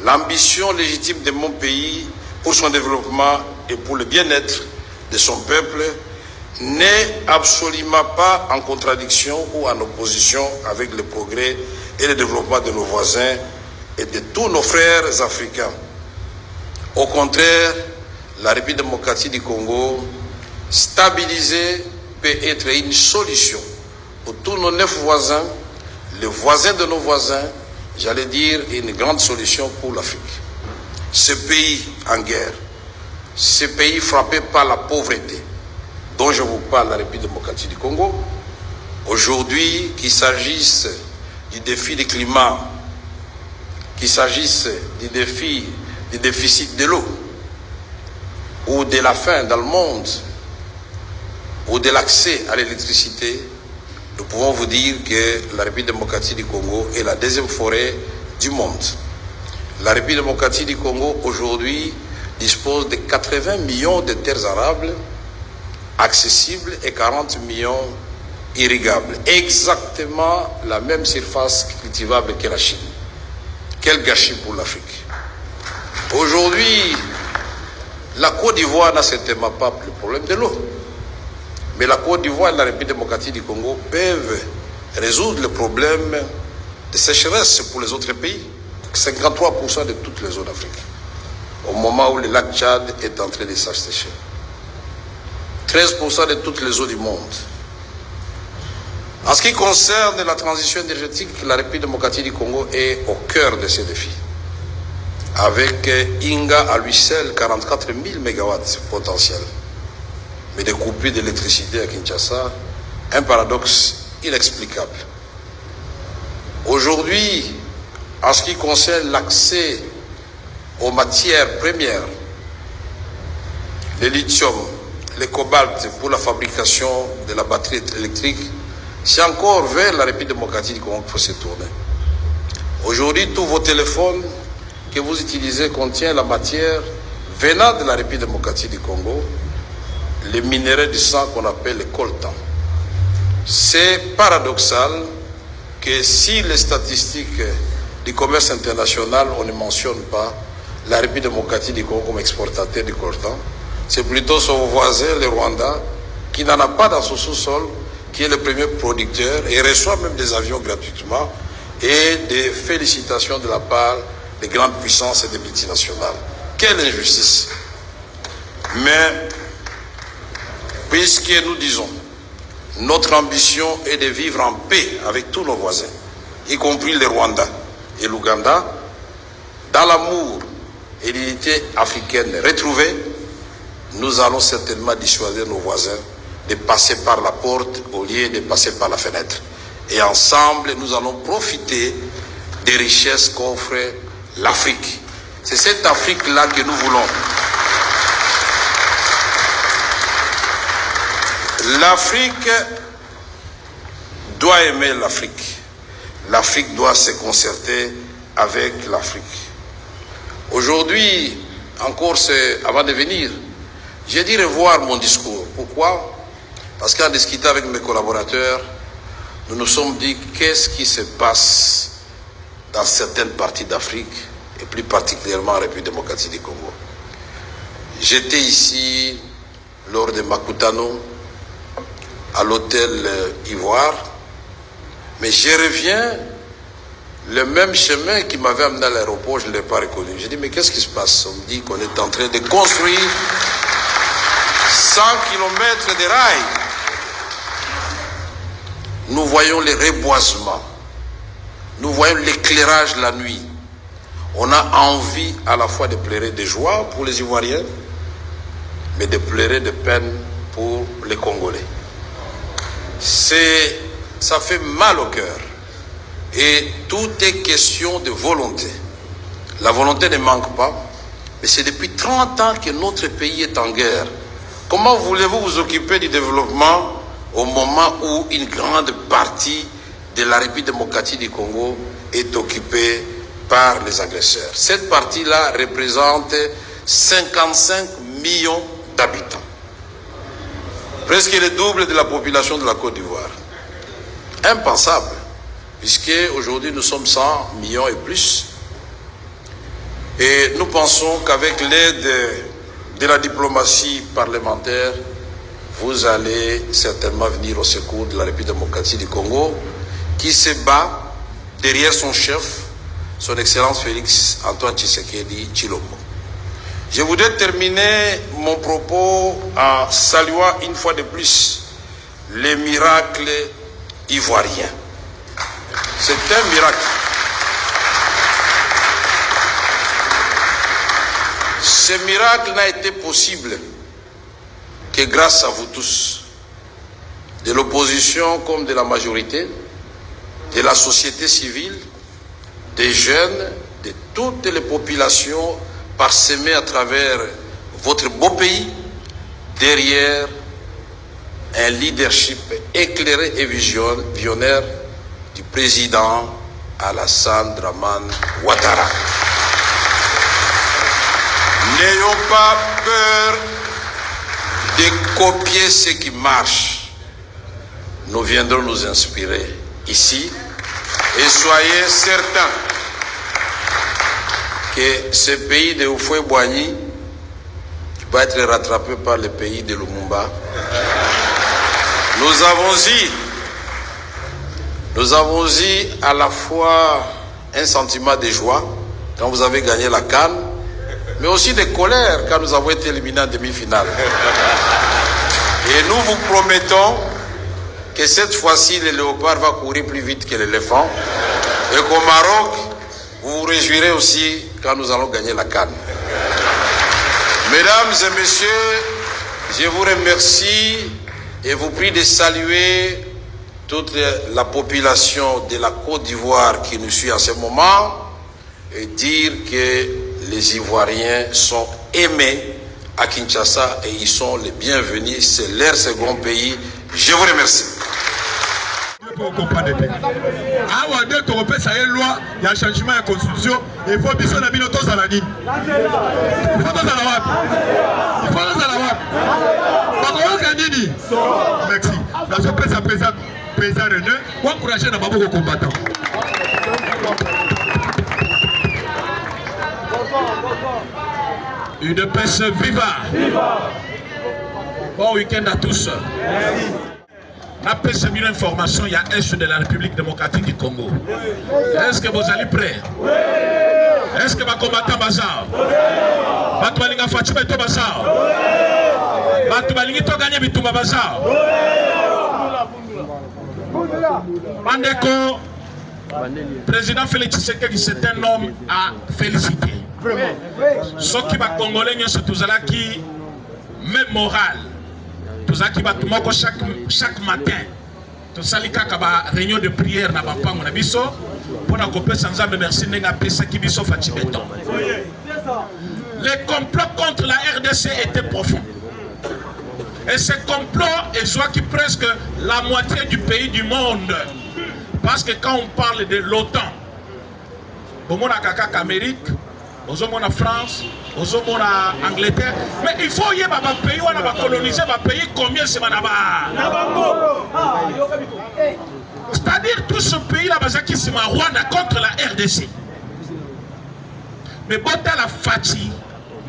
l'ambition légitime de mon pays pour son développement et pour le bien-être de son peuple n'est absolument pas en contradiction ou en opposition avec le progrès et le développement de nos voisins et de tous nos frères africains. Au contraire, la République démocratique du Congo, stabilisée, peut être une solution pour tous nos 9 voisins, les voisins de nos voisins, j'allais dire une grande solution pour l'Afrique. Ce pays en guerre, ce pays frappé par la pauvreté, dont je vous parle, la République démocratique du Congo, aujourd'hui, qu'il s'agisse du défi du climat, qu'il s'agisse du déficit de l'eau, ou de la faim dans le monde, ou de l'accès à l'électricité, nous pouvons vous dire que la République démocratique du Congo est la deuxième forêt du monde. La République démocratique du Congo, aujourd'hui, dispose de 80 millions de terres arables accessibles et 40 millions irrigables. Exactement la même surface cultivable que la Chine. Quel gâchis pour l'Afrique. Aujourd'hui, la Côte d'Ivoire n'a certainement pas le problème de l'eau. Mais la Côte d'Ivoire et la République démocratique du Congo peuvent résoudre le problème de sécheresse pour les autres pays. 53% de toutes les eaux d'Afrique. Au moment où le lac Tchad est en train de s'assécher. 13% de toutes les eaux du monde. En ce qui concerne la transition énergétique, la République démocratique du Congo est au cœur de ces défis. Avec Inga à lui seul 44 000 mégawatts potentiel. Mais des coupures d'électricité à Kinshasa, un paradoxe inexplicable. Aujourd'hui, en ce qui concerne l'accès aux matières premières, le lithium, le cobalt pour la fabrication de la batterie électrique, c'est encore vers la République démocratique du Congo qu'il faut se tourner. Aujourd'hui, tous vos téléphones que vous utilisez contiennent la matière venant de la République démocratique du Congo, les minéraux du sang qu'on appelle le coltan. C'est paradoxal que si les statistiques du commerce international, on ne mentionne pas la République démocratique du Congo comme exportateur du coltan, c'est plutôt son voisin, le Rwanda, qui n'en a pas dans son sous-sol, qui est le premier producteur et reçoit même des avions gratuitement et des félicitations de la part des grandes puissances et des multinationales. Quelle injustice! Mais puisque nous disons, notre ambition est de vivre en paix avec tous nos voisins, y compris le Rwanda et l'Ouganda, dans l'amour et l'unité africaine retrouvée, nous allons certainement dissuader nos voisins de passer par la porte au lieu de passer par la fenêtre. Et ensemble, nous allons profiter des richesses qu'offre l'Afrique. C'est cette Afrique-là que nous voulons. L'Afrique doit aimer l'Afrique. L'Afrique doit se concerter avec l'Afrique. Aujourd'hui, encore avant de venir, j'ai dit revoir mon discours. Pourquoi? Parce qu'en discutant avec mes collaborateurs, nous nous sommes dit qu'est-ce qui se passe dans certaines parties d'Afrique, et plus particulièrement en République démocratique du Congo. J'étais ici lors de Makutano, à l'hôtel Ivoire, mais je reviens, le même chemin qui m'avait amené à l'aéroport, je ne l'ai pas reconnu. J'ai dit, mais qu'est-ce qui se passe? On me dit qu'on est en train de construire 100 km de rails. Nous voyons les reboisements, nous voyons l'éclairage la nuit. On a envie à la fois de pleurer de joie pour les Ivoiriens, mais de pleurer de peine pour les Congolais. Ça fait mal au cœur. Et tout est question de volonté. La volonté ne manque pas, mais c'est depuis 30 ans que notre pays est en guerre. Comment voulez-vous vous occuper du développement au moment où une grande partie de la République démocratique du Congo est occupée par les agresseurs? Cette partie-là représente 55 millions d'habitants. Presque le double de la population de la Côte d'Ivoire. Impensable, puisque aujourd'hui nous sommes 100 millions et plus. Et nous pensons qu'avec l'aide de la diplomatie parlementaire, vous allez certainement venir au secours de la République démocratique du Congo, qui se bat derrière son chef, son Excellence Félix Antoine Tshisekedi Tshilombo. Je voudrais terminer mon propos en saluant une fois de plus les miracles ivoiriens. C'est un miracle. Ce miracle n'a été possible que grâce à vous tous, de l'opposition comme de la majorité, de la société civile, des jeunes, de toutes les populations parsemées à travers votre beau pays, derrière un leadership éclairé et visionnaire du président Alassane Dramane Ouattara. N'ayons pas peur de copier ce qui marche. Nous viendrons nous inspirer ici et soyez certains que ce pays de Houphouët-Boigny va être rattrapé par le pays de Lumumba. Nous avons eu à la fois un sentiment de joie quand vous avez gagné la CAN, mais aussi de colère quand nous avons été éliminés en demi-finale. Et nous vous promettons que cette fois-ci, le léopard va courir plus vite que l'éléphant et qu'au Maroc, vous vous réjouirez aussi quand nous allons gagner la CAN. Mesdames et messieurs, je vous remercie et vous prie de saluer toute la population de la Côte d'Ivoire qui nous suit en ce moment et dire que les Ivoiriens sont aimés à Kinshasa et ils sont les bienvenus. C'est leur second pays. Je vous remercie. Pour comprendre. Ah, dès qu'on repère ça, loi, il y a un changement de la constitution. Il faut bien sûr la tous à la ligne. Il faut tous à la WAP. Il faut tous à la WAP. Merci. Dans ce président René, on encourage les babos combattants. Une pêche viva. Bon week-end à tous. Après cette information, il y a Est de la République démocratique du Congo. Est-ce que vous allez prêts? Est-ce que va combattre Bazar? Batubalinga Fatima et Bazar? Batubalinga to gagner Bituma Bazar? Mandeko, président Félix Tshisekedi, c'est un homme à féliciter. Ce qui va congolais, c'est tout ça qui même moral. Tout ça qui va tout le monde chaque matin. Tout ça qui va réunion de prière na bapa mon abisso pour na couper sans âme merci n'enga pesa qui biso fatibeton. Les complots contre la RDC étaient profonds. Et ce complot est soit qui presque la moitié du pays du monde. Parce que quand on parle de l'OTAN, au monde à Kaka Amérique, aux hommes en France, aux hommes en Angleterre, mais il faut y avoir un pays où on va coloniser un pays combien c'est là-bas. C'est-à-dire tout ce pays là-bas qui c'est Rwanda contre la RDC. Mais Bota la Fati,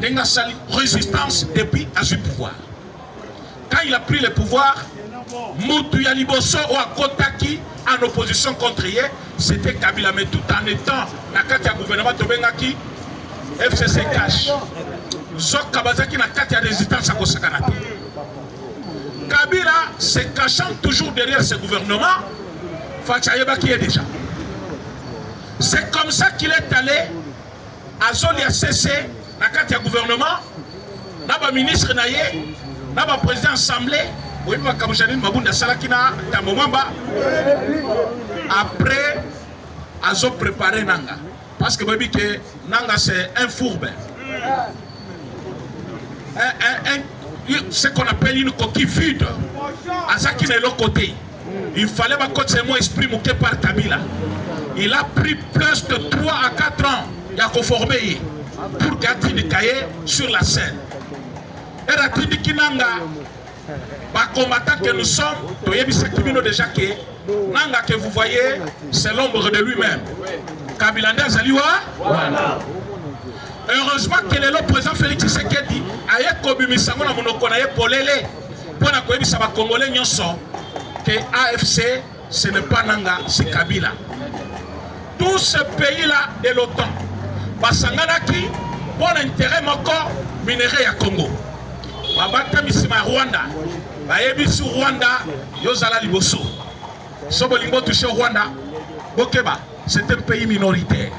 il a sali résistance depuis à ce pouvoir. Quand il a pris le pouvoir, Moutou Yaliboso ou Akotaki en opposition contre hier, c'était Kabila, mais tout en étant la carte du gouvernement Tobengaki, FCC cash. Zok Kabazaki na carte de résistance à Kosakanate. Kabila, se cachant toujours derrière ce gouvernement, Fachayeba qui est déjà. C'est comme ça qu'il est allé à Zolia CC, la carte du gouvernement, n'a ministre naïe, n'a pas président assemblée, oui, ma Kaboujanine Mabunda Salakina, après, Azo préparé Nanga. Parce que Nanga c'est un fourbe. Ce qu'on appelle une coquille vide. Azaki est l'autre côté. Il fallait que ce mot esprit mouqué par Kabila. Il a pris plus de 3 à 4 ans. Il a conformé pour garder des cahiers sur la scène. Et la tribu Kinanga, par combattant que nous sommes, déjà que Nanga que vous voyez, c'est l'ombre de lui-même. Kabila Zaliwa. Heureusement que le président Félix Tshisekedi a eu Kobimisango na monoko na ye polele pour na koyebisa ba Congolais nyonso que AFC ce n'est pas Nanga, c'est Kabila. Tous ces pays-là de l'OTAN, basanganaki pour l'intérêt moko minéré ya Congo. Babata misima Rwanda, bayebisu Rwanda yozala liboso. Sobolingo touché Rwanda, Bokeba, c'est un pays minoritaire.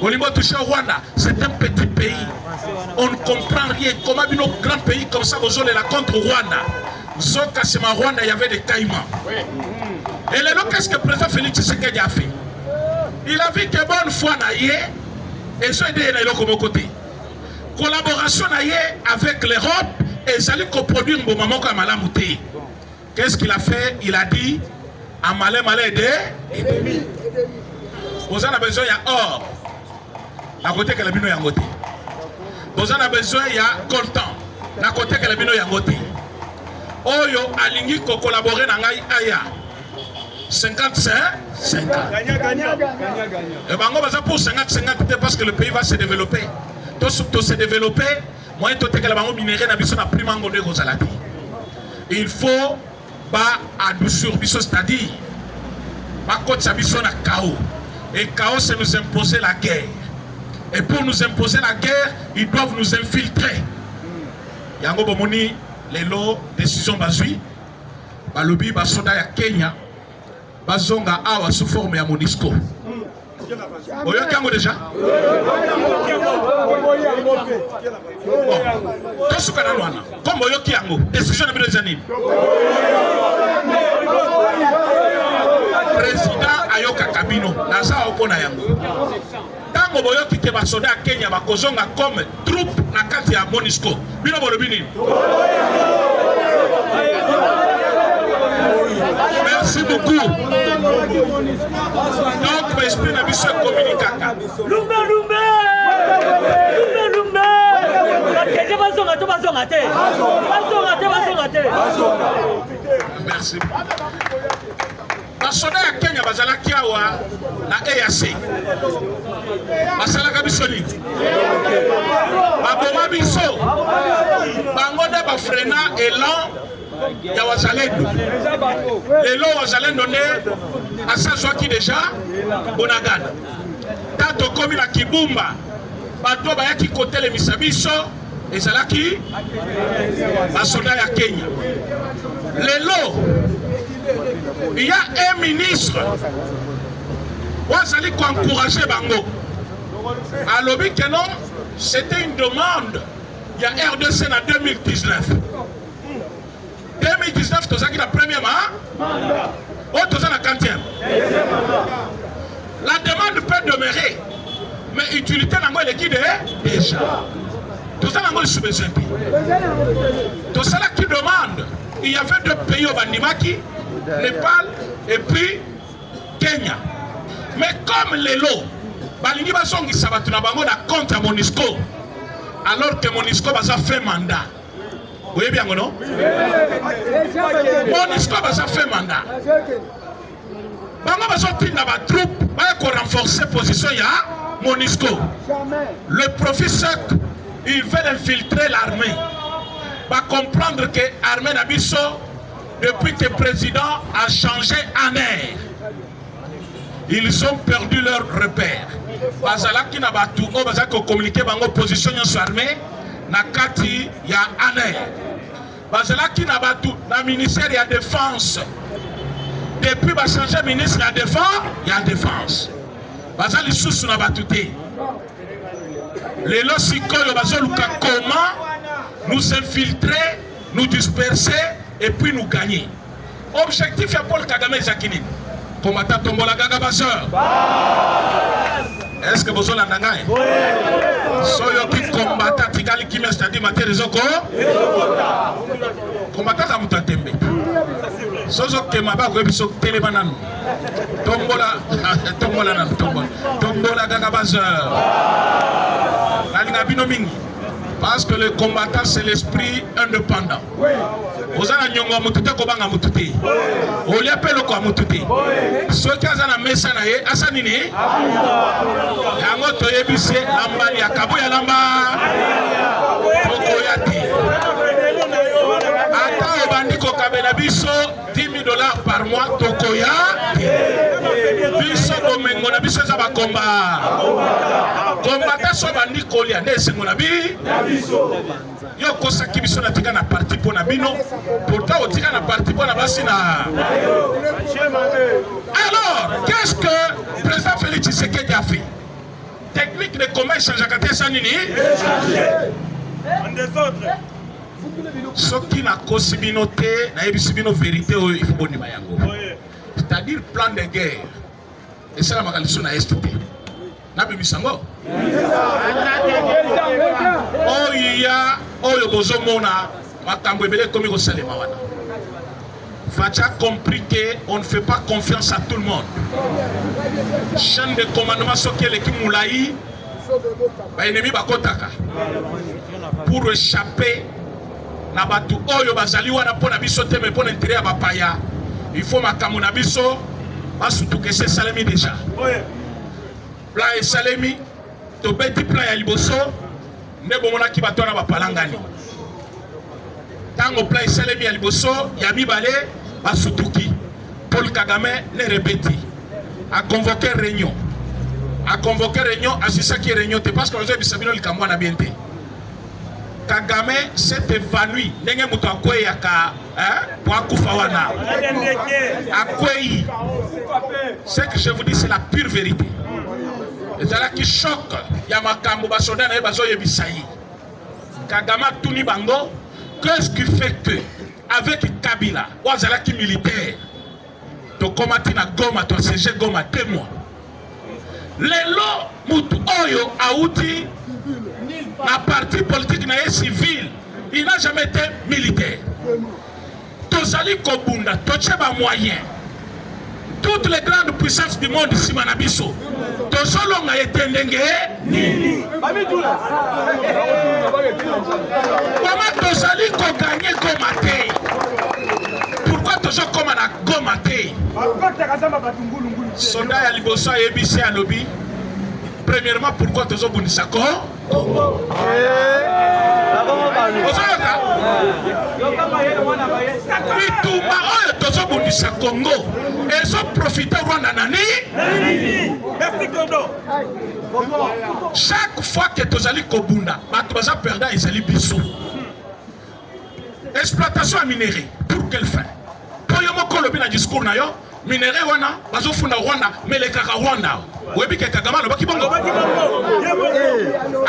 Bolingo touché Rwanda, c'est un petit pays. On ne comprend rien. Comment un grand pays comme ça, vous avez la contre Rwanda. Zoka Sema Rwanda, il y avait des caïmans. Et là, qu'est-ce que le président Félix Tshisekedi a fait? Il a vu que bonne foi naïe et ça aidé de côté. Collaboration naïe avec l'Europe et ça lui coproduire un moment comme Malamouté. Qu'est-ce qu'il a fait? Il a dit à Malé aider. Vous en avez besoin, il y a or. À côté que la bino yangote. Vous en avez besoin, il y a coltan. À côté que la bino yangote. Oyo alingi ko collaborer na ngai aya. 55, 50. Et bango baza pour 50-50 parce que le pays va se développer. Tout se développer, moi tout que la bango minéré na biso na prix mango de Rosalati. Il faut pas adoucir biso, c'est-à-dire pas côté sa biso na chaos. Et chaos c'est nous imposer la guerre. Et pour nous imposer la guerre, ils doivent nous infiltrer. Yango bomoni les lots décision bazui balobi basoda ya Kenya bazonga awa sous forme ya Monisco. Oyo kango déjà. Bon, to suka na wana. Comme oyo kiango décision na bino zanini. Président ayoka kabino naza opona yango. Tango boyo kite basoda ya Kenya bakozonga comme troupe na kati ya Monisco. Bino bolobi nini? Merci beaucoup. Donc, l'esprit n'a pas communiqué. Merci. Basoda ya Kenya bazalaki awa na EAC. Basalaka bisoni. Baboma biso. Bangoda bafrena elan ya wazalendo. Lelo wazalendo ne asazwaki deja bonagana. Tato komi na Kibumba bato bayaki kotele misabiso ezalaki basoda ya Kenya. Lelo il y a un ministre wazali encourager bango. Alobi que non, c'était une demande. Il y a RDC en 2019. 2019, tu as la première mandat. Oh, tu as la 40e. La demande peut demeurer. Mais utilité n'a pas l'équipe déjà. Tout ça n'a pas le sous-besoin. Tout ça qui demande. Il y avait deux pays au Bandimaki, Népal et puis Kenya. Mais comme les lots, Balingi Basongi Sabatuna Bango n'a compte à Monisco. Alors que Monisco va faire mandat. Vous voyez bien, non? Monisco va faire mandat. Bango va sortir dans la troupe, va renforcer la position de Monisco. Le professeur, il veut infiltrer l'armée. Va comprendre que l'armée Nabiso, depuis que le président a changé en air, ils ont perdu leur repère. Bazalaki na batu o bazako communiquer bango position sur l'armée na kati ya aner. Bazalaki na batu na ministère ya défense. Depuis ba changer ministre ya défense. Bazali sous na batu te. Lelo sikoyo bazoluka comment nous infiltrer, nous disperser et puis nous gagner. Objectif ya Paul Kagame Zakini. Combattant Tombola Gaga Basseur. Est-ce que vous avez l'andangaï? Soyo qui combattant Tigali qui m'a dit maté les oko. Combattant à Mutatembe. Sozo que ma bague biso télébanan. Tombola Gaga Basseur. Alinga Binomingi. Parce que le combattant, c'est l'esprit indépendant. Ozana nyongo mutute kobanga mutute. Oli appelle quoi mutute. Ceux qui azana mesa na ye asanini. Yango toyebise lambali akabo ya lamba. Tokoyati. Ata obandi ko kabela biso $10,000 par mois tokoyati. Biso domengo na biso za bakomba. Kombata so bandi kolia ndesengo na bi. Yo kosaki biso na tika na parti pona bino pourtant otika na parti pona basina. Alors qu'est-ce que le président Félix Tshisekedi a fait? Technique de commerce changeaka te sanini en désordre. Soki na kosi bino te na yebisi bino vérité oyo il faut bonima yango. C'est-à-dire plan de guerre. Et ça la makaliso na est te. Na bibisango oya oyo bozomona makambo ebele komi kosalema wana. Facha compris qu'on ne fait pas confiance à tout le monde. Chaîne de commandement soki eleki mulai baennemi bakotaka pour échapper na batu oyo bazali wana mpona biso te me mpona intérêt ya bapaya. Il faut makambo na biso basutuka ese esalemi déjà. Plan esalemi tobeti plan ya liboso nde bomonaki bato wana bapalangani. Tango plan esalemi ya liboso ya mibale basutuki. Paul Kagame ne répéti a convoqué réunion. A convoqué réunion, assisaki réunion te parce que vous avez bisabino likambo na bien te. Kagame s'est évanoui. Ndenge muto akwei aka pour akufa wana. Akwei. Ce que je vous dis c'est la pure vérité. Et c'est là qui choque. Yamakambo basoda na bazo yebisai. Kagame tuni bango. Qu'est-ce qui fait que avec Kabila, wazala qui militaire, to komati na Goma, to siège Goma 2 mois. Lelo mutu oyo auti na parti politique na civil, il n'a jamais été militaire. Tozali kobunda, tocheba moyen. Toutes les grandes puissances du monde ici manabiso. Tozolonga etendenge nini. Comment tozali ko gagner Goma te? Pourquoi tozo koma na Goma te? Soldat ya liboso yebisi ya lobby. Premièrement, pourquoi tozo bundisa ko? Bituma oyo tozo bundisa Congo. Ezo profiter Rwanda nani? Chaque fois que tozali kobunda, bato baza perdant ezali biso. Exploitation à minerai, pour quelle fin? Pour yo moko lobi na discours na yo, minerai wana bazo funda Rwanda, mais les kaka Rwanda. Webi ke Kagame lobaki bongo.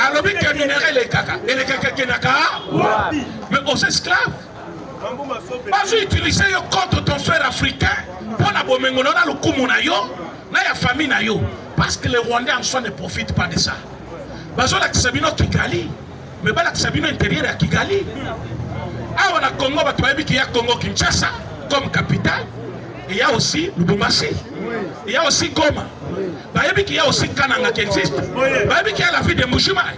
Alobi ke minerai les kaka, et les kaka kenaka. Mais aux esclaves. Bazo utiliser yo contre ton frère africain pour na bomengo na lokumu na yo, na ya famille na yo. Parce que les Rwandais en soi ne profitent pas de ça. Bazo la Kisabino Kigali, mais pas la Kisabino intérieur à Kigali. Ah, on a Congo, il y a Congo Kinshasa comme capitale. Il y a aussi Lubumbashi. Il y a aussi Goma. Il y a aussi Kananga qui existe. Il y a la ville de Mbuji-Mayi.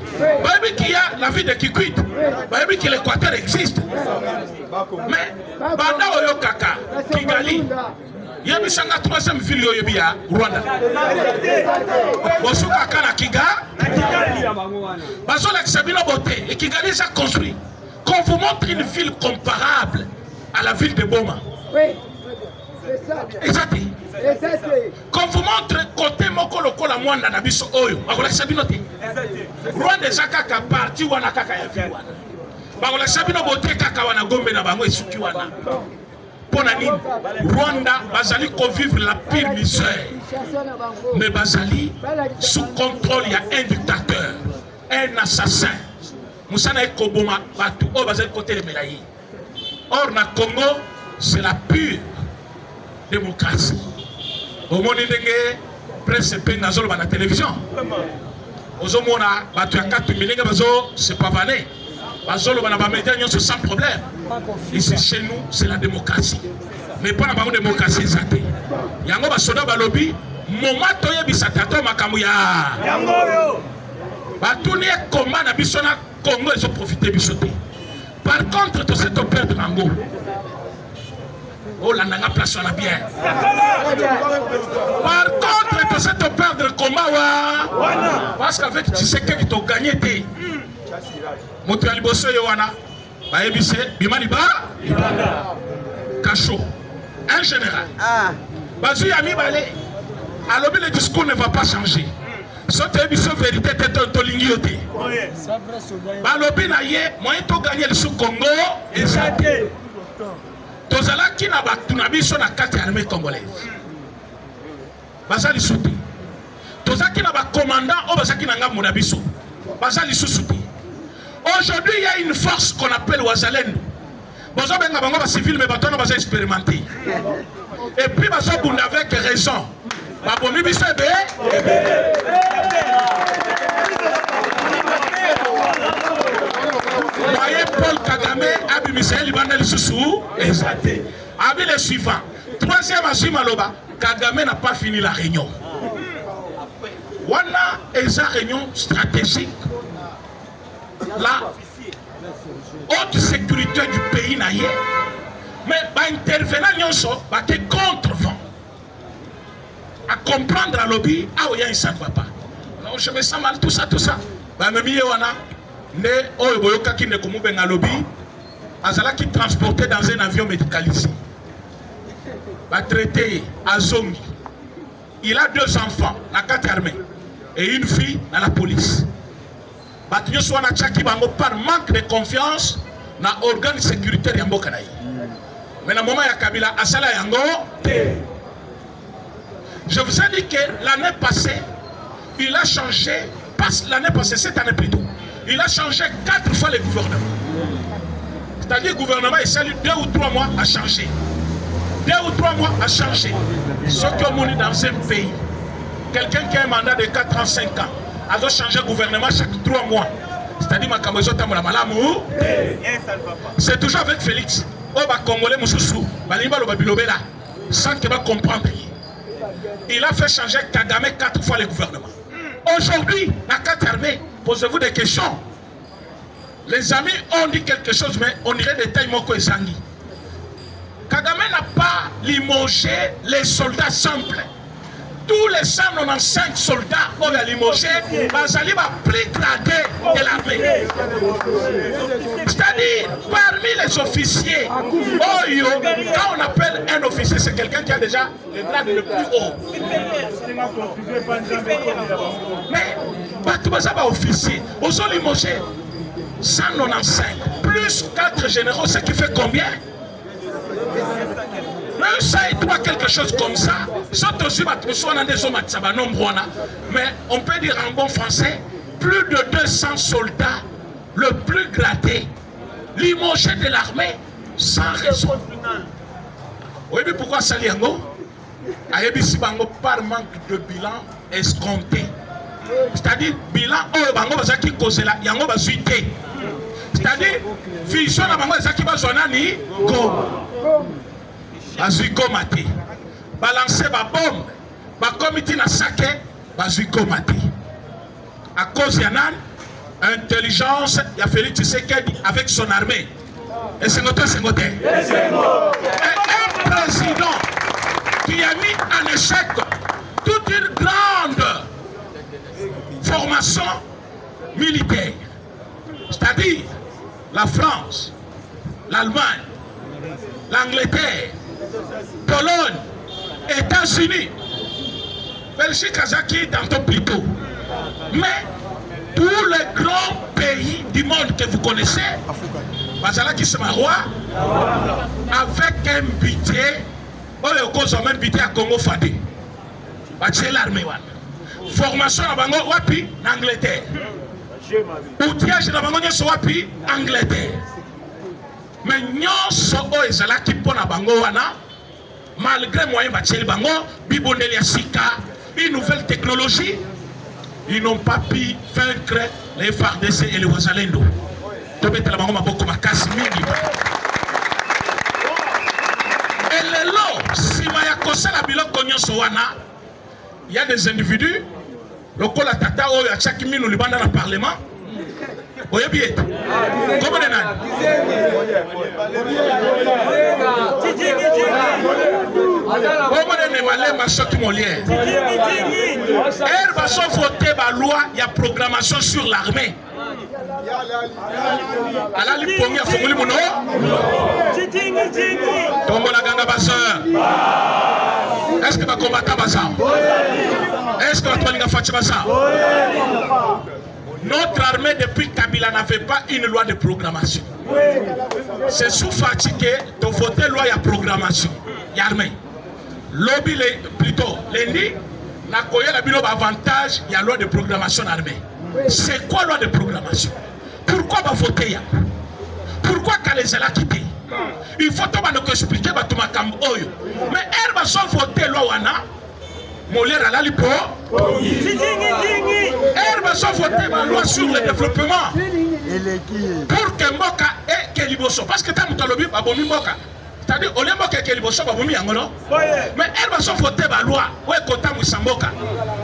Il y a la ville de Kikwit. Il y a l'Équateur existe. Mais, Banda Oyokaka, Kigali, il y a une 3e ville au Rwanda. Bosuka Kana Kigali. Bazola Sabino Boté et Kigali s'est construit. Qu'on vous montre une ville comparable à la ville de Boma. Oui, c'est ça. Exact. Qu'on vous montre côté Moko Lokola Mwanda Nabiso Oyo. Bagola Sabino Té. Rwanda Zakaka parti wana kaka ya ville wana. Bagola Sabino Boté kaka wana Gombe na bango esuki wana. Pona nini Rwanda bazali vivre la pire misère. Mais bazali sous contrôle il y a un dictateur, un assassin. Moussana Ekoboma Batu o bazali côté de Melayi. Or na Congo c'est la pure démocratie. Au monde ndenge presse pe nazolo ba na télévision. Ozomona batu ya 4 milinga bazo c'est pas vané. Bazolo ba na ba médias sans problème. Ici chez nous c'est la démocratie. Mais pas la démocratie exacte. Yango ba soda ba lobby moment toye bisatato makamu ya. Yango yo. Batuni est combat na biso na Congo, ils ont profité bisoté. Par contre, tout cette perdre Rango. Oh, la nanga place on a bien. Par contre, tout cette perdre combat, parce qu'avec tu sais que tu as gagné des. Motuali Bosso Yowana, Baebise, Bimaniba, Cachot, un général. Bazu Yami Balé, alors le discours ne va pas changer. Sote biso vérité tête to lingioté. Balobi na ye moyen to gagner le sous Congo et ça tozala ki na batu na biso na kati ya armée congolaise. Bazali souti. Tozaki na ba commandant o bazaki na ngamu na biso. Bazali souti. Aujourd'hui il y a une force qu'on appelle Wazalendo. Bozo benga bango ba civil mais batono baza expérimenté. Et puis bazo bunda avec raison. Ba bomi biso voyez Paul Kagame, Abi Misaël Ibandel Soussou, et ça. Abi le suivant. Troisième Azim Maloba, Kagame n'a pas fini la réunion. Wana est une réunion stratégique. La haute sécurité du pays n'a rien. Mais intervenant contre vent. À comprendre à lobby, ah oui, ça ne va pas. Non, je me sens mal, tout ça. Ne oyoboyoka qui ne komu benga lobby azala qui transporté dans un avion médicalisé va traiter Azongi. Il a 2 enfants na kati armée et une fille dans la police. Batinyo soit na chaki bango par manque de confiance na organe sécuritaire ya mboka na ye. Mais na moment ya Kabila asala yango te. Je vous ai dit que l'année passée il a changé, l'année passée, cette année plutôt. Il a changé 4 fois le gouvernement. C'est-à-dire le gouvernement, il s'est 2 ou 3 mois à changer. 2 ou 3 mois à changer. Ce que l'on est dans un pays, quelqu'un qui a un mandat de 4 ans, 5 ans, a doit changer le gouvernement chaque 3 mois. C'est-à-dire c'est toujours avec Félix. Congolais sans qu'il va comprendre. Il a fait changer Kagame 4 fois le gouvernement. Aujourd'hui, la carte armée, posez-vous des questions. Les amis ont dit quelque chose, mais on dirait des tailles Moko et Sangi. Kagame n'a pas limogé les soldats simples. Tous les 195 soldats ont limogé, Bazali va plus gradé de l'armée. C'est-à-dire, parmi les officiers, quand on appelle un officier, c'est quelqu'un qui a déjà le grade le plus haut. Mais, Batoubaza officier, aux ont limogé 195, plus 4 généraux, ce qui fait combien? Même ça et toi quelque chose comme ça, mais on peut dire en bon français, plus de 200 soldats, le plus gradé, limogé de l'armée, sans raison. Oui, mais pourquoi ça liango? Par manque de bilan escompté. C'est-à-dire, bilan, c'est-à-dire, vision à bango ezaki bazona ni go. Bazuiko mate. Balancer ba bombe. Ba comité na saké, bazuiko mate. À cause de nan intelligence, il a fallu Tshisekedi avec son armée. Et c'est notre Sengote. Un président qui a mis en échec toute une grande formation militaire. C'est-à-dire la France, l'Allemagne, l'Angleterre, Pologne, États-Unis, Belgique, Kazaki, tantôt plus tôt. Mais tous les grands pays du monde que vous connaissez, Bazala qui se roi, avec un budget, un budget à Congo Fadé. C'est l'armée. Formation à Bango, Wapi, Angleterre. Outillage à Bango, Wapi, Angleterre. Mais nous sommes qui pour la Bango, malgré moyen de Bango, Bibonelia Sika, une nouvelle technologie, ils n'ont pas pu vaincre les FARDC et les Wazalendo. Et les lots, si Maya Kosa la Bilo Konyo Sowana, il y a des individus, lokola tata oyo atiaki minu libanda na parlement oyebi ete komone nani komone ne malema soki Molière elle va se voter ba loi ya programmation sur l'armée alali pongi afunguli muno tombola ganga baseur est-ce que va combattre basa est-ce que va tolinga fachi basa. Notre armée depuis Kabila n'avait pas une loi de programmation. C'est sous fatigué de voter loi de programmation. L'armée. Lobby plutôt lundi, n'a pas la bilo avantage il y a loi de programmation armée. C'est quoi loi de programmation? Pourquoi va voter? Pourquoi Kaleza l'a quitté? Il faut tout nous expliquer bah tout ma cam oyo. Mais elle va sans voter loi wana. Molière à la lipo. Elle va sans voter la loi sur le développement. Pour que Mboka et Keliboso. Parce que tu as mon lobby, Babomi Mboka. C'est-à-dire, au lieu de Keliboso, Babomi Angolo. Mais elle va sans voter la loi. Ouais, Kota Moussamboka.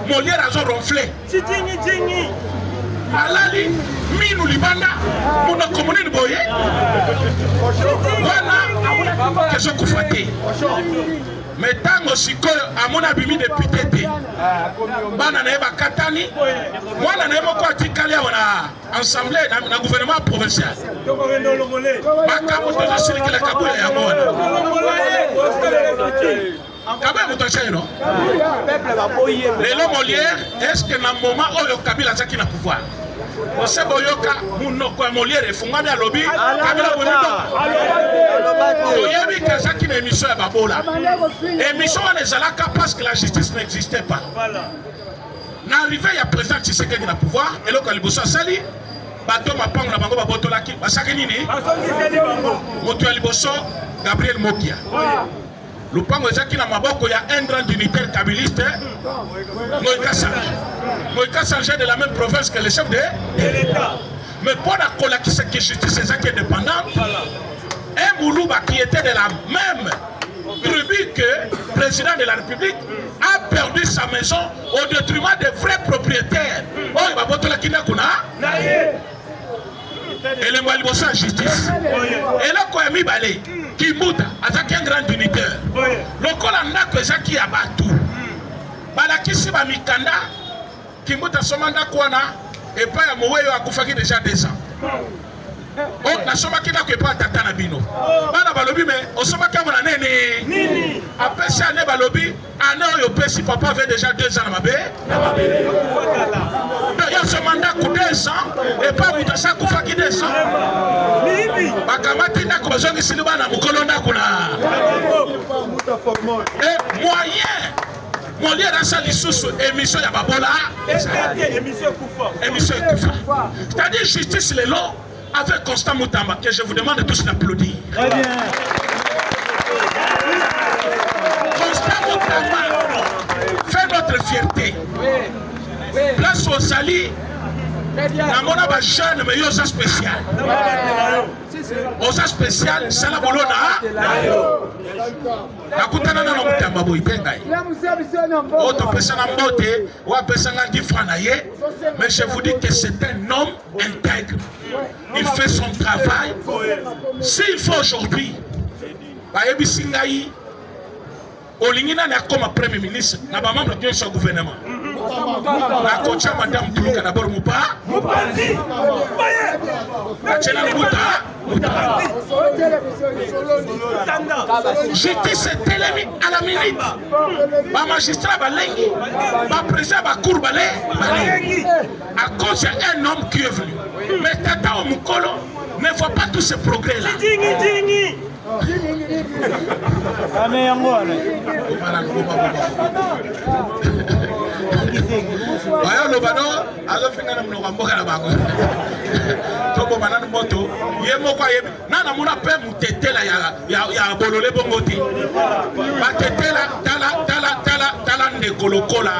Molière a ronflé. Alali, Minou Libanda, mon commune Boye. Voilà, que je suis. Mais tant aussi que à mon abimi député, bana na eba katani, moi na eba ko atikali na assemblée na gouvernement provincial. Bakamu to sili kala kabuya ya mona. Kabé mutashe no. Lelo Molière, est-ce que na moment oyo Kabila zaki na pouvoir? Ose boyoka munoko ya Molière efungami ya lobby Kabila bonito. Oyebi kazaki na émission ya babola. Émission on ezalaka parce que la justice n'existait pas. N'arrivé ya président Tshisekedi na pouvoir et loka liboso sali bato mapango na bango babotolaki basaki nini? Moto ya liboso Gabriel Mokia. Lupango ezaki na maboko ya un grand dignitaire kabiliste Moïka Sangé de la même province que le chef de l'État. Mais pour la justice est indépendante, un Moulouba qui était de la même tribu que le président de la République a perdu sa maison au détriment des vrais propriétaires. Oh, il va voter la Kinakuna. Et le Moualibosa justice. Et là, quand il a mis Kimbuta, avec un grand dignitaire. Le Kolanda Kezaki Abatou. Balakisi Bamikanda, Kimbuta Somanda Kwana, et pas à Mouéo à Koufaki déjà 2 ans. Oh, la Somaki n'a pas Tata Nabino. Bana Balobi, mais au Somaki a nene. Après ça, ne Balobi, un an au Pessi, papa avait déjà 2 ans à ma baie. Il y a ce mandat pour 2 ans, et pas Moutassa Koufaki 2 ans. Bakamati n'a pas besoin de Silva na Mukolonda Kuna. Et moyen. Molière a sali sous émission ya babola. Émission Koufa. C'est-à-dire justice les lots avec Constant Moutamba que je vous demande de tous d'applaudir. Très bien. Constant Moutamba fait notre fierté. Place aux alliés. Namona ba jeune mais yosa spécial. Osa spécial c'est la bolona. Nakutana na Moutamba boy tengai. Autre personne en beauté ou à personne qui franaye. Mais je vous dis que c'est un homme intègre. Il fait son travail. S'il faut aujourd'hui, Bayebi Singaï, Olingina n'a comme premier ministre, n'a pas membre de son gouvernement. La coach madame Toulouka d'abord Moupa. La Tchela Mouta. J'étais cet élément à la minute. Ma magistrat Balengi, ma président Bakour Balé, à cause d'un homme qui est venu. Mais Tata Omukolo ne voit pas tous ces progrès-là. Waya lobano azofinga na mnoga mboka na bango tobo banana moto yemo kwa yemi nana muna pe mutetela ya bolole bongo ti batetela tala ndekolokola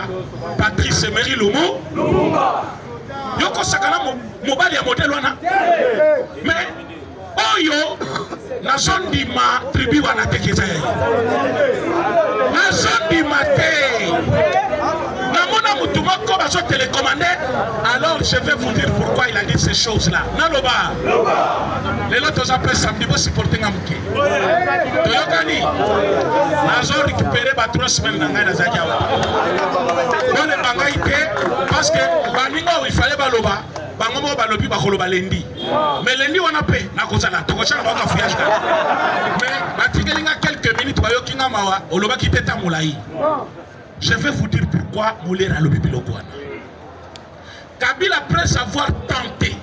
Patrice Emery Lumumba yoko sakana mobali ya modèle wana mais oyo na zondi ma tribu wana tekeza na zondi mate na mona Moutoumoko va se télécommander. Alors je vais vous dire pourquoi il a dit ces choses-là. Naloba. Les autres appellent samedi pour supporter Namouké. Toyokani. Nazo récupéré 3 semaines dans la Zakiawa. Bon, les bangaïté, parce que il fallait baloba. Bangomo balobi bakoloba lendi. Mais lundi on a paix. Na kozala. Tokosha na baka fouillage. Mais batigelinga quelques minutes bayokinga mawa. Oloba kiteta moulaï. Je vais vous dire pourquoi Moulé a lobby Bilokwana. Kabila, après avoir tenté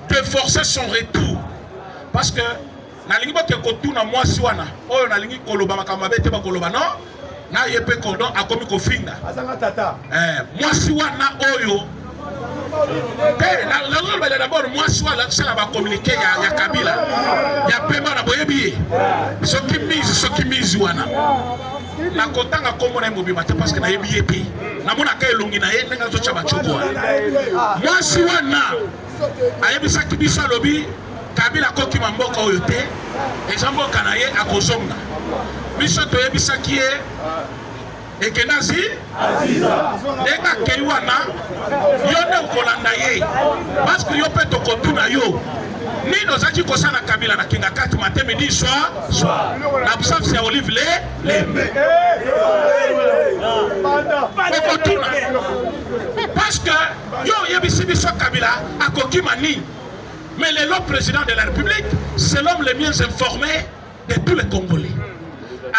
de forcer son retour, parce que na lingi boke kotuna mwasi wana oyo na lingi koloba makamba bete ba koloba non na yepe cordon akomi kofinga azanga tata mwasi wana oyo na lolo d'abord mwasi wana ça va communiquer ya Kabila ya pema na boyebi soki mizi wana na kotanga kombo na mobima te parce que na yebi yepi na mona ka elongi na ye nga zo chaba choko mwasi wana ayebisa kibiso lobi Kabila koki mamboka oyo te ezamboka na ye akozonga biso to yebisa ki ye ekenazi eka kei wana yo ne kolanda ye parce que yo pe to kotuna yo ni ozaki kosana Kabila na kinga kati matin midi soir l'absence ya Olive Lembe okotuna parce que yo yebisi biso Kabila akoki mani. Mais le président de la République, c'est l'homme le mieux informé de tous les Congolais.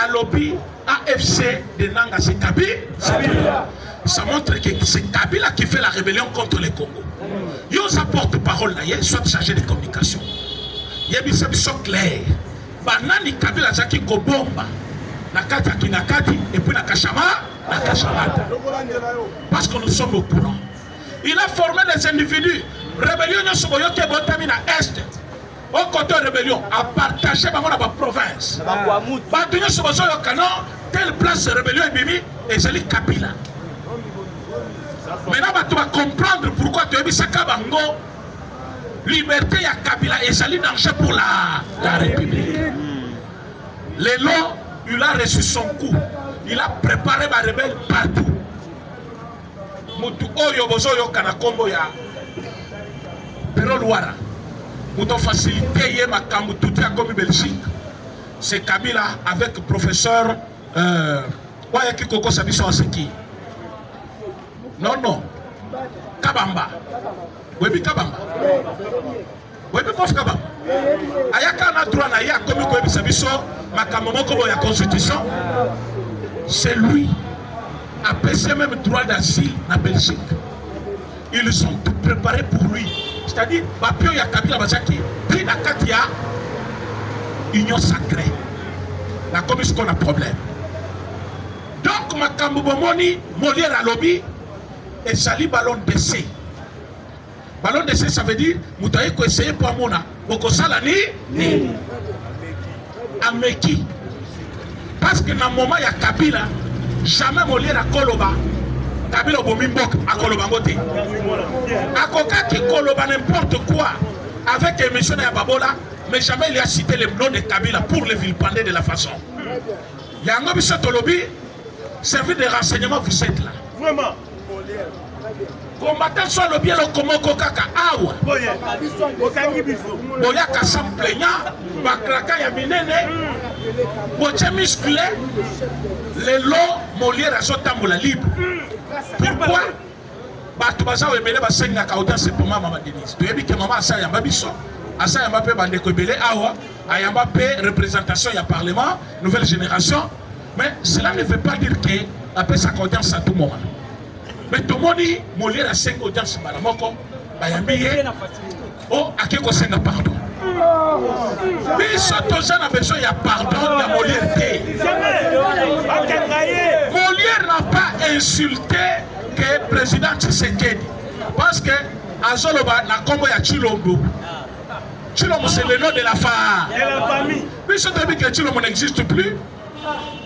À lobby, AFC de Nanga, c'est Kabila. Ça montre que c'est Kabila qui fait la rébellion contre les Congo. Ils ont porte-parole d'ailleurs, soit chargé de communication. Il y a des choses claires. Banani Kabila Zaki Kobomba, Nakati Akinakati, et puis Nakashama, Nakashamata. Parce que nous sommes au courant. Il a formé des individus. Rébellion qui est botamina Est. Au côté de rébellion, à partager la province. Batounia Sobozo Canon, telle place de rébellion est bimi, et c'est le Kabila. Maintenant, tu vas comprendre pourquoi tu as mis ça Kabango. Liberté à Kabila et c'est danger pour la République. Lélo, il a reçu son coup. Il a préparé ma rebelle partout. Mutu oyo bozo yo kana kombo ya Pero Luara. Mutu facilité ye makambu tout ya komi Belgique. C'est Kabila avec le professeur Wayaki Koko Sabiso Aseki. Non. Kabamba. Webi Kabamba. Webi Prof Kabamba. Ayaka na droit na ya komi ko Sabiso makambo moko ya constitution. C'est lui. A passé même droit d'asile en Belgique. Ils sont tout préparés pour lui. C'est-à-dire, Bapio ya Kabila Bazaki, puis la Katia, union sacrée. La commission qu'on a problème. Donc, Makambo Bomoni, Molière à lobby, et Sali ballon d'essai. Ballon d'essai, ça veut dire, Moutaye ko essayer pour Mona, Boko Salani, ni. Ameki. Parce que dans le moment, il y a Kabila. Jamais Molière à Koloba, Kabila Bomimbok à Koloba Ngote. À Koka qui Koloba n'importe quoi avec émission à Babola, mais jamais il a cité le nom de Kabila pour les villepender de la façon. Yango Bissotolobi, service de renseignement, vous êtes là. Vraiment. Combattant soit le bien le Komoko Kaka Awa. Boya Kassam plaignant, Bakraka Yaminene, Boche musclé, les lots Molière à Sotambola libre. Pourquoi Batubaza ou Emele Basenga Kauta c'est pour Maman Denise. Tu as dit que Maman Asa Yamba Bisso, Asa Yamba Pe Bandeko Bele Awa, Ayamba Pe représentation il y a parlement, nouvelle génération. Mais cela ne veut pas dire que après sa audience à tout moment. Mais tout le monde dit, Molière a 5 audiences, Malamoko, Bayambiye, oh, à qui qu'on s'en pardon. Mais ce que a besoin, il y a pardon de Molière. Molière n'a pas insulté que le président Tshisekedi. Parce que, à Zoloba, la combo ya Chilombo. Chilombo, c'est le nom de la famille. Mais ce que que Chilombo n'existe plus,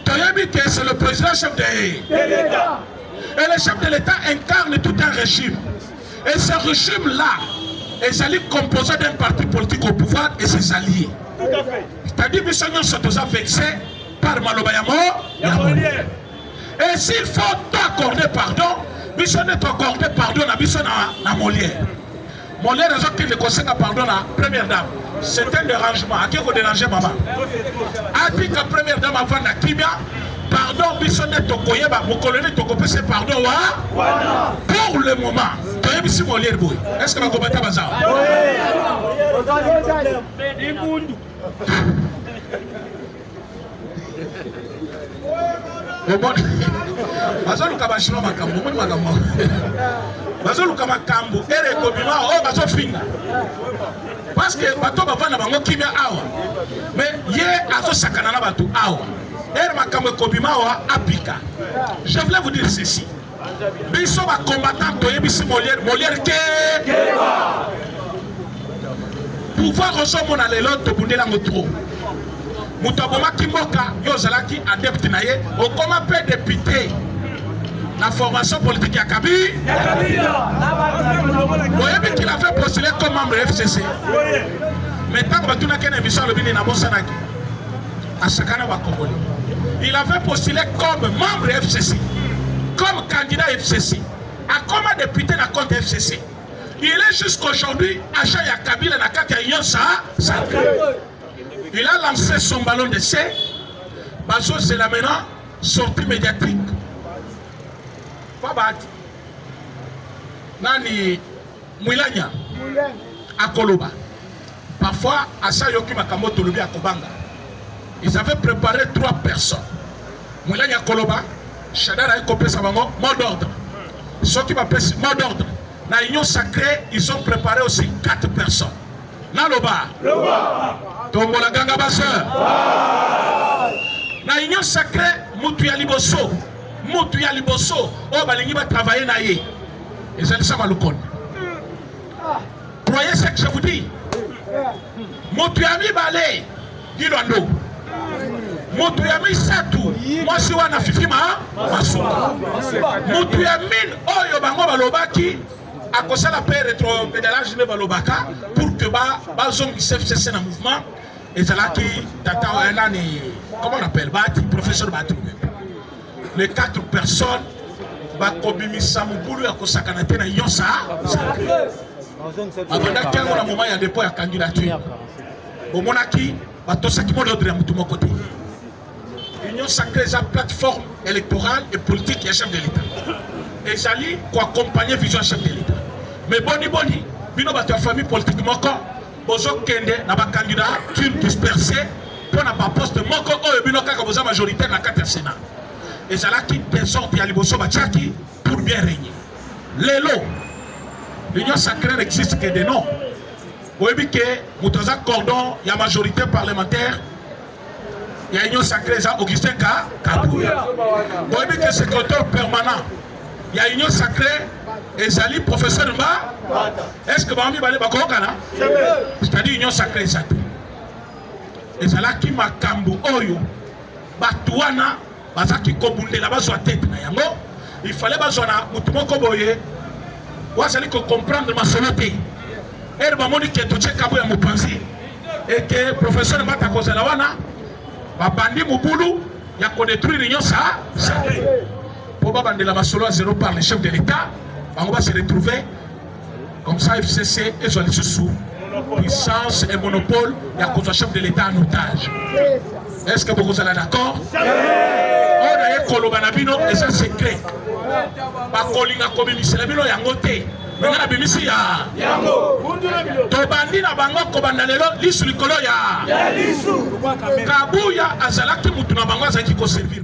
tu as dit que c'est le président chef de l'État. Et le chef de l'État incarne tout un régime. Et ce régime-là est composé d'un parti politique au pouvoir et ses alliés. Tout à fait. C'est-à-dire que nous sommes vexés par Malobayamo. Et s'il faut t'accorder pardon, biso ne accordé pardon na biso na Molière. Molière raison qu'il le conseille pardon à première dame. C'est un dérangement. À qui vous dérangez maman? A dit que première dame avant la kimia, pardon biso ne tokoyeba mon colonel tokopé c'est pardon wa. Pour le moment, toyé biso Molière boy. Est-ce que va combattre bazar? Bazoluka bashino makambo moni makambo bazoluka makambo ere kobima o bazofinga parce que bato bavana bango kimia awa mais ye azo sakana na bato awa ere makambo kobima wa apika. Je voulais vous dire ceci, biso ba combattant toyebisi Molière ke pouvoir osomona lelo tobundela ngotro Mutaboma Kimboka, Yozalaki, adepte naye, au comment peut député la formation politique à Kabi. Vous voyez qu'il a fait postuler comme membre de FCC. Maintenant, il a fait postuler comme membre de FCC, comme candidat FCC, à comme député dans le compte FCC. Il est jusqu'aujourd'hui à Chaya Kabila na Katayon ça. Il a lancé son ballon d'essai. Bazo c'est la maintenant sortie médiatique. Fabat. Nani Mwilanya à Koloba. Parfois à Sayoki Makamoto Lubi à Kobanga. Ils avaient préparé 3 personnes. Mwilanya Koloba, Shadara et Kopé Sabango, mot d'ordre. Ceux qui m'appellent mot d'ordre. Dans l'Union sacrée, ils ont préparé aussi 4 personnes. Naloba. Tombola ganga basse. Na union sacrée, Moutuya Liboso. Moutuya Liboso. Oh, balingi va travailler na ye. Et ça, ça va le connaître. Croyez ce que je vous dis. Moutuya mi balé. Dis-le. Moutuya mi satou. Moi, si on a fifi ma. Masuka. Moutuya min. Oh, yo bango balobaki. À cause de la paix rétro-pédalage de Balobaka pour que Bazong CFCC dans le mouvement et c'est là qui comment on appelle professeur Batou. Les 4 personnes Bakobimi Samuboulou à Kosakanate na Yosa. Avant qu'il y ait un moment il y a des points à candidature. Au Monaki, Batosaki Molodre à mon côté. L'Union sacrée est une plateforme électorale et politique et chef de l'État. Et Zali pour accompagner vision chef de l'État. Mais boni, bino bato ya famille politique moko, bozo kende na ba candidature dispersée pour na ba poste moko oyo bino kaka boza majoritaire na kati ya Sénat. Et Zala qui désordre ya liboso bachaki pour bien régner. Lelo, l'Union sacrée n'existe que des noms. Vous voyez que mutoza cordon ya majorité parlementaire. Il y a Union sacrée ça Augustin Kabouya. Vous voyez que secrétaire permanent. Il y a Union sacrée et Zali professeur Mba. Est-ce que Bambi Balé Bakokana? C'est-à-dire Union sacrée ça. Et Zala qui m'a kambu oyo. Batouana, Bazaki Kobunde la base tête na yango. Il fallait bazona mutumo koboye. Wazali ko comprendre ma soloté. Et Bamoni qui est touché Kabouya Mupanzi. Et que professeur Mba Takozela wana. Babandi Mubulu, il y a qu'on détruit l'Union sacrée. Pour bander la masolo à 0 par les chefs de l'État, on va se retrouver comme ça FCC et sur les sous puissance et monopole et à cause du chef de l'État en otage. Est-ce que vous êtes d'accord? On a eu Kolobanabino et ça c'est secret. Bakolinga communiste la bino yangote. Menga bimisi ya Tobandi na bango kobanda lelo lisu likolo ya Kabuya azalaki mutu na bango azaki ko servir.